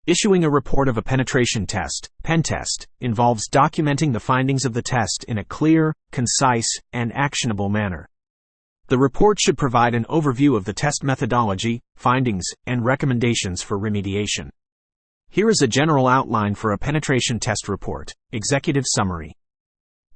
Issuing a report of a penetration test, pen test, involves documenting the findings of the test in a clear, concise, and actionable manner. The report should provide an overview of the test methodology, findings, and recommendations for remediation. Here is a general outline for a penetration test report. Executive summary.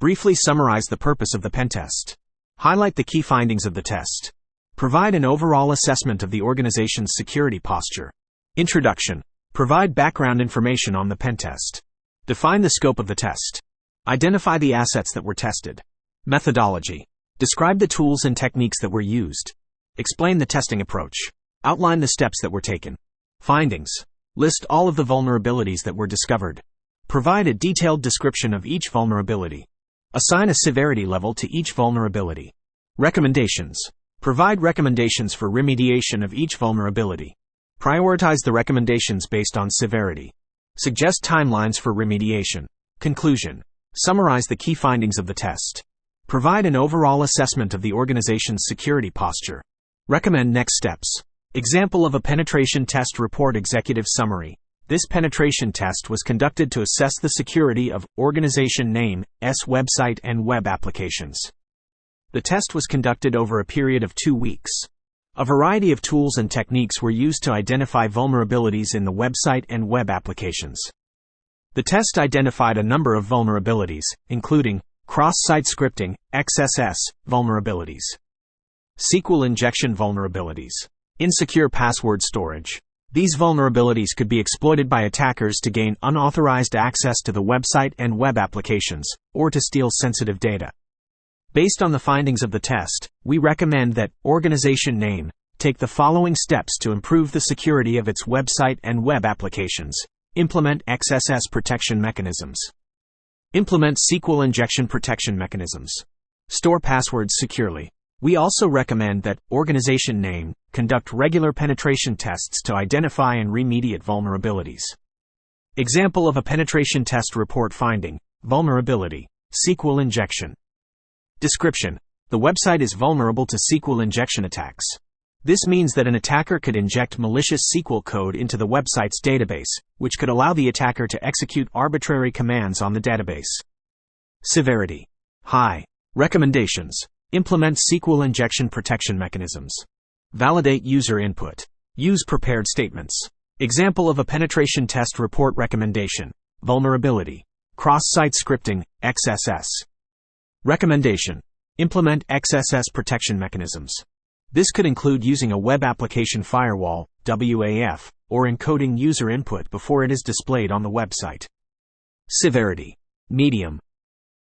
Briefly summarize the purpose of the pen test. Highlight the key findings of the test. Provide an overall assessment of the organization's security posture. Introduction. Provide background information on the pen test. Define the scope of the test. Identify the assets that were tested. Methodology. Describe the tools and techniques that were used. Explain the testing approach. Outline the steps that were taken. Findings. List all of the vulnerabilities that were discovered. Provide a detailed description of each vulnerability. Assign a severity level to each vulnerability. Recommendations. Provide recommendations for remediation of each vulnerability. Prioritize the recommendations based on severity. Suggest timelines for remediation. Conclusion. Summarize the key findings of the test. Provide an overall assessment of the organization's security posture. Recommend next steps. Example of a penetration test report. Executive summary. This penetration test was conducted to assess the security of organization name's website and web applications. The test was conducted over a period of 2 weeks. A variety of tools and techniques were used to identify vulnerabilities in the website and web applications. The test identified a number of vulnerabilities, including cross-site scripting, XSS, vulnerabilities, SQL injection vulnerabilities, insecure password storage. These vulnerabilities could be exploited by attackers to gain unauthorized access to the website and web applications, or to steal sensitive data. Based on the findings of the test, we recommend that organization name take the following steps to improve the security of its website and web applications. Implement XSS protection mechanisms. Implement SQL injection protection mechanisms. Store passwords securely. We also recommend that organization name conduct regular penetration tests to identify and remediate vulnerabilities. Example of a penetration test report finding: vulnerability, SQL injection. Description. The website is vulnerable to SQL injection attacks. This means that an attacker could inject malicious SQL code into the website's database, which could allow the attacker to execute arbitrary commands on the database. Severity. High. Recommendations. Implement SQL injection protection mechanisms. Validate user input. Use prepared statements. Example of a penetration test report recommendation: vulnerability, cross-site scripting, XSS. Recommendation. Implement XSS protection mechanisms. This could include using a web application firewall, WAF, or encoding user input before it is displayed on the website. Severity. Medium.